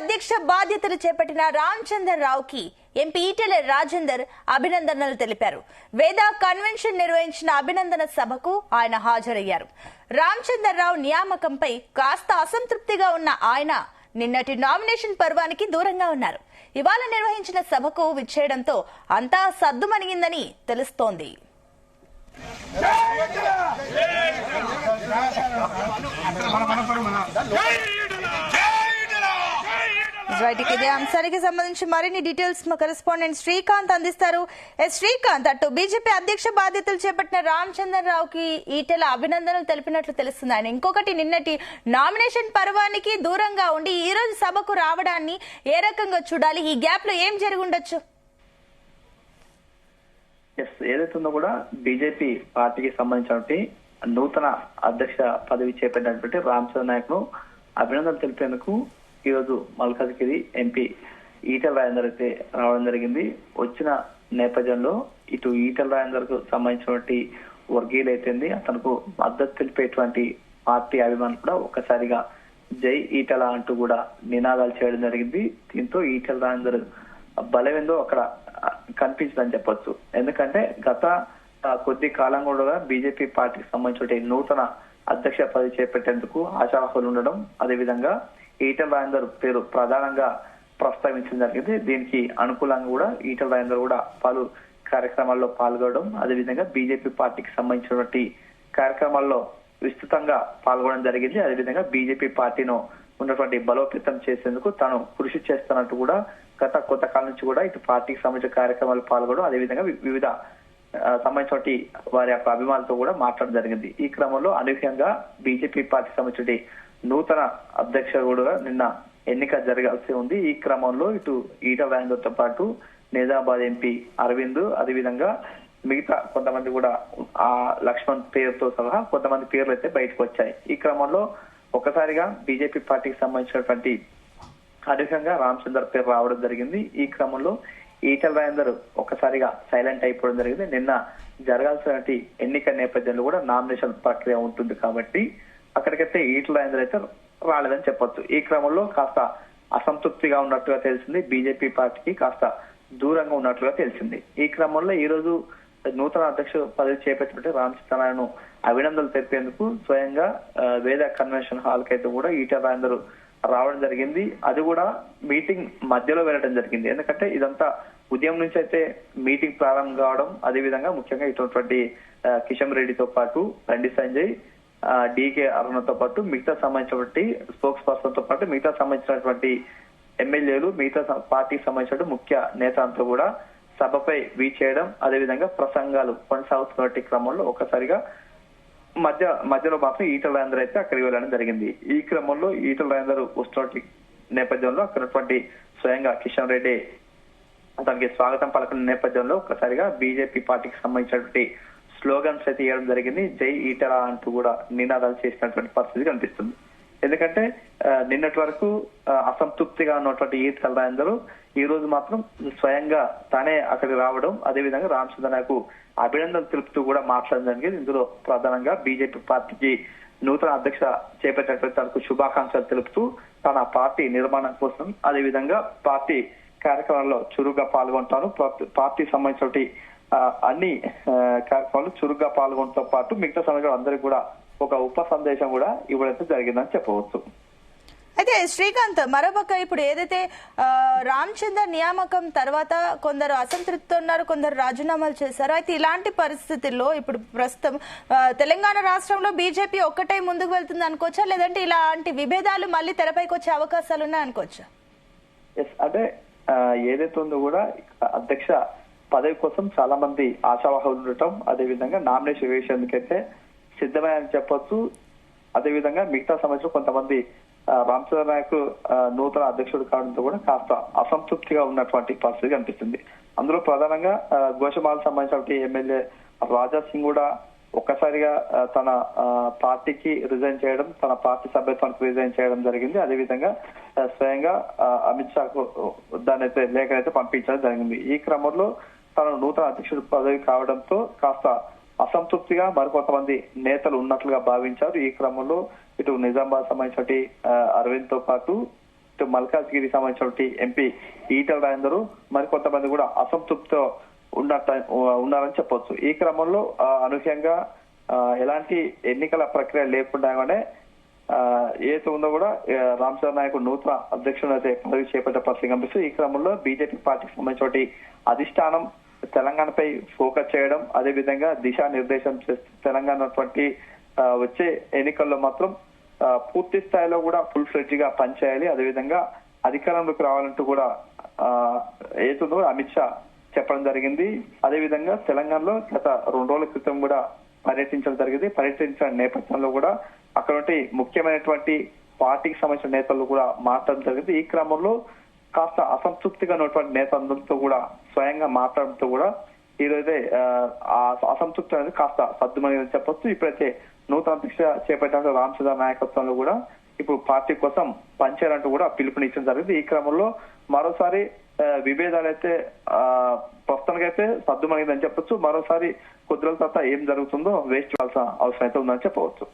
అధ్యక్ష బాధ్యతలు చేపట్టిన రామచంద్రరావుకి ఎంపీ ఈటెల రాజేందర్ అభినందనలు తెలిపారు. వేద కన్వెన్షన్ నిర్వహించిన అభినందన సభకు ఆయన హాజరయ్యారు. రామచంద్రరావు నియామకంపై కాస్త అసంతృప్తిగా ఉన్న ఆయన నిన్నటి నామినేషన్ పర్వానికి దూరంగా ఉన్నారు. ఇవాళ నిర్వహించిన సభకు విచ్చేయడంతో అంతా సద్దుమణిగిందని తెలుస్తోంది. ఇదే అంశానికి సంబంధించి మరిన్ని డీటెయిల్స్ మా కరెస్పాండెంట్ శ్రీకాంత్ అందిస్తారు. శ్రీకాంత్, అటు బీజేపీ అధ్యక్ష బాధ్యతలు చేపట్టిన రామచంద్రరావుకి ఈటెల అభినందనలు తెలిపినట్లు తెలుస్తుంది. ఆయన ఇంకొకటి నిన్నటి నామినేషన్ పర్వానికి దూరంగా ఉండి ఈ రోజు సభకు రావడాన్ని ఏ రకంగా చూడాలి? ఈ గ్యాప్ లో ఏం జరిగి ఉండొచ్చు? ఏదైతుందో కూడా బీజేపీ పార్టీకి సంబంధించినటువంటి నూతన అధ్యక్ష పదవి చేపట్టినటువంటి రామచంద్ర నాయక్ ను అభినందనలు తెలిపేందుకు ఈ రోజు మల్కాజ్గిరి ఎంపీ ఈటెల రాజేందర్ అయితే రావడం జరిగింది. వచ్చిన నేపథ్యంలో ఇటు ఈటెల రాజేందర్ కు సంబంధించినటువంటి వర్గీయులు అయితేంది, అతనికి మద్దతు తెలిపేటువంటి పార్టీ అభిమానులు కూడా ఒక్కసారిగా జై ఈటెల అంటూ కూడా నినాదాలు చేయడం జరిగింది. దీంతో ఈటెల రాజేందర్ బలమేందో అక్కడ కనిపించదని చెప్పొచ్చు. ఎందుకంటే గత కొద్ది కాలం కూడా బీజేపీ పార్టీకి సంబంధించిన నూతన అధ్యక్ష పదవి చేపట్టేందుకు ఆశావాహులు ఉండడం, అదేవిధంగా ఈటెల రాజేందర్ పేరు ప్రధానంగా ప్రస్తావించడం జరిగింది. దీనికి అనుకూలంగా కూడా ఈటెల రాజేందర్ కూడా పలు కార్యక్రమాల్లో పాల్గొనడం, అదేవిధంగా బీజేపీ పార్టీకి సంబంధించినటువంటి కార్యక్రమాల్లో విస్తృతంగా పాల్గొనడం జరిగింది. అదేవిధంగా బీజేపీ పార్టీను ఉన్నటువంటి బలోపేతం చేసేందుకు తాను కృషి చేస్తున్నట్టు కూడా గత కొంతకాలం నుంచి కూడా ఇటు పార్టీకి సంబంధించిన కార్యక్రమాలు పాల్గొనడం, అదేవిధంగా వివిధ సంబంధించిన వారి యొక్క అభిమానులతో కూడా మాట్లాడడం జరిగింది. ఈ క్రమంలో అనూహ్యంగా బీజేపీ పార్టీకి సంబంధించిన నూతన అధ్యక్షుడు నిన్న ఎన్నిక జరగాల్సి ఉంది. ఈ క్రమంలో ఇటు ఈటెల రాజేందర్ తో పాటు నిజామాబాద్ ఎంపీ అరవింద్, అదేవిధంగా మిగతా కొంతమంది కూడా ఆ లక్ష్మణ్ పేరుతో సహా కొంతమంది పేర్లు అయితే బయటకు వచ్చాయి. ఈ క్రమంలో ఒక్కసారిగా బీజేపీ పార్టీకి సంబంధించినటువంటి అనూహ్యంగా రామచంద్ర పేరు రావడం జరిగింది. ఈ క్రమంలో ఈటెల రాజేందర్ ఒక్కసారిగా సైలెంట్ అయిపోవడం జరిగింది. నిన్న జరగాల్సినటువంటి ఎన్నిక నేపథ్యంలో కూడా నామినేషన్ ప్రక్రియ ఉంటుంది కాబట్టి అక్కడికైతే ఈటెల రాజేందర్ అయితే రాలేదని చెప్పొచ్చు. ఈ క్రమంలో కాస్త అసంతృప్తిగా ఉన్నట్టుగా తెలిసింది. బీజేపీ పార్టీకి కాస్త దూరంగా ఉన్నట్లుగా తెలిసింది. ఈ క్రమంలో ఈ రోజు నూతన అధ్యక్ష పదవి చేపట్టినట్టు రామచంద్రరావును అభినందనలు తెలిపేందుకు స్వయంగా వేద కన్వెన్షన్ హాల్ కి అయితే కూడా ఈటెల రాజేందర్ రావడం జరిగింది. అది కూడా మీటింగ్ మధ్యలో వెళ్ళడం జరిగింది. ఎందుకంటే ఇదంతా ఉదయం నుంచి అయితే మీటింగ్ ప్రారంభం కావడం, అదేవిధంగా ముఖ్యంగా ఇటువంటి కిషన్ రెడ్డితో పాటు బండి సంజయ్, డికే అరుణతో పాటు మిగతా సంబంధించినటువంటి స్పోక్స్ పర్సన్ తో పాటు మిగతా సంబంధించినటువంటి ఎమ్మెల్యేలు, మిగతా పార్టీకి సంబంధించిన ముఖ్య నేతలతో కూడా సభపై వీచేయడం, అదేవిధంగా ప్రసంగాలు కొనసాగుతున్నటువంటి క్రమంలో ఒక్కసారిగా మధ్యలో మాత్రం ఈటెల రాజేందర్ అయితే అక్కడికి వెళ్ళడం జరిగింది. ఈ క్రమంలో ఈటెల రాజేందర్ వస్తున్న నేపథ్యంలో అక్కడ స్వయంగా కిషన్ రెడ్డి అతనికి స్వాగతం పలకన నేపథ్యంలో ఒక్కసారిగా బీజేపీ పార్టీకి సంబంధించినటువంటి స్లోగన్స్ అయితే ఇవ్వడం జరిగింది. జై ఈటెల అంటూ కూడా నినాదాలు చేసినటువంటి పరిస్థితి కనిపిస్తుంది. ఎందుకంటే నిన్నటి వరకు అసంతృప్తిగా ఉన్నటువంటి ఈటెల రాజేందర్ ఈ రోజు మాత్రం స్వయంగా తానే అక్కడికి రావడం, అదేవిధంగా రామచంద్ర నాయకు అభినందనలు తెలుపుతూ కూడా మాట్లాడడం జరిగింది. ఇందులో ప్రధానంగా బీజేపీ పార్టీకి నూతన అధ్యక్ష చేపట్టినటువంటి తనకు శుభాకాంక్షలు తెలుపుతూ తన పార్టీ నిర్మాణం కోసం, అదేవిధంగా పార్టీ కార్యక్రమాల్లో చురుగ్గా పాల్గొంటాను, పార్టీ సంబంధించిన అన్ని కార్యక్రమాలు చురుగ్గా పాల్గొనడంతో పాటు మిగతా సమయంలో అందరికీ కూడా ఒక ఉప సందేశం కూడా ఇవ్వడం జరిగిందని చెప్పవచ్చు. అయితే శ్రీకాంత్, మరోపక్క ఇప్పుడు ఏదైతే రామచంద్ర నియామకం తర్వాత కొందరు అసంతృప్తి ఉన్నారు, కొందరు రాజీనామాలు చేశారు. అయితే ఇలాంటి పరిస్థితుల్లో ఇప్పుడు ప్రస్తుతం తెలంగాణ రాష్ట్రంలో బీజేపీ ఒక్కటే ముందుకు వెళ్తుంది అనుకోవచ్చా, లేదంటే ఇలాంటి విభేదాలు మళ్ళీ తెరపైకి వచ్చే అవకాశాలు ఉన్నాయి అనుకోవచ్చా? అంటే ఏదైతే ఉందో కూడా అధ్యక్ష పదవి కోసం చాలా మంది ఆశావాహులు ఉండటం, అదేవిధంగా నామినేషన్ వేసేందుకైతే సిద్ధమని చెప్పొచ్చు. అదేవిధంగా మిగతా సమస్యలు కొంతమంది రామచంద్ర నాయక్ నూతన అధ్యక్షుడు కావడంతో కూడా కాస్త అసంతృప్తిగా ఉన్నటువంటి పరిస్థితి కనిపిస్తుంది. అందులో ప్రధానంగా గోషమాలకు సంబంధించిన ఎమ్మెల్యే రాజా సింగ్ కూడా ఒక్కసారిగా తన పార్టీకి రిజైన్ చేయడం, తన పార్టీ సభ్యత్వానికి రిజైన్ చేయడం జరిగింది. అదేవిధంగా స్వయంగా అమిత్ షాకు దాని అయితే లేఖనైతే పంపించడం జరిగింది. ఈ క్రమంలో తన నూతన అధ్యక్షుడు పదవి కావడంతో కాస్త అసంతృప్తిగా మరికొంతమంది నేతలు ఉన్నట్లుగా భావించారు. ఈ క్రమంలో ఇటు నిజామాబాద్ సంబంధించిన అరవింద్ తో పాటు ఇటు మల్కాజ్గిరి సంబంధించిన ఎంపీ ఈటెల రాజేందర్ మరి కొంతమంది కూడా అసంతృప్తితో ఉన్నారని చెప్పొచ్చు. ఈ క్రమంలో అనూహ్యంగా ఎలాంటి ఎన్నికల ప్రక్రియ లేకుండానే ఏదైతే ఉందో కూడా రామచంద్ర నాయక్ నూతన అధ్యక్షుడు అయితే పదవి చేపట్టే పరిస్థితి కనిపిస్తుంది. ఈ క్రమంలో బీజేపీ పార్టీకి సంబంధించిన అధిష్టానం తెలంగాణపై ఫోకస్ చేయడం, అదే విధంగా దిశానిర్దేశం చేస్తూ తెలంగాణ వచ్చే ఎన్నికల్లో మాత్రం పూర్తి స్థాయిలో కూడా ఫుల్ ఫ్లెడ్జ్ గా పనిచేయాలి, అదేవిధంగా అధికారంలోకి రావాలంటూ కూడా ఏతుందో అమిత్ షా చెప్పడం జరిగింది. అదేవిధంగా తెలంగాణలో గత 2 రోజుల క్రితం కూడా పర్యటించడం జరిగింది. పర్యటించిన నేపథ్యంలో కూడా అక్కడ ముఖ్యమైనటువంటి పార్టీకి సంబంధించిన నేతలు కూడా మాట్లాడడం జరిగింది. ఈ క్రమంలో కాస్త అసంతృప్తిగా ఉన్నటువంటి నేతలందరితో కూడా స్వయంగా మాట్లాడడంతో కూడా ఈరోజే ఆ అసంతృప్తి అనేది కాస్త సర్దుమని చెప్పొచ్చు. ఇప్పుడైతే నూతన అధ్యక్ష చేపట్టిన రామచంద్ర నాయకత్వంలో కూడా ఇప్పుడు పార్టీ కోసం పనిచేయాలంటూ కూడా పిలుపునిచ్చడం జరిగింది. ఈ క్రమంలో మరోసారి విభేదాలు అయితే ప్రస్తుతానికైతే సర్దుమనిందని చెప్పొచ్చు. మరోసారి కొద్ది రోజుల తర్వాత ఏం జరుగుతుందో వేస్ట్ చేయాల్సిన అవసరం అయితే ఉందని చెప్పవచ్చు.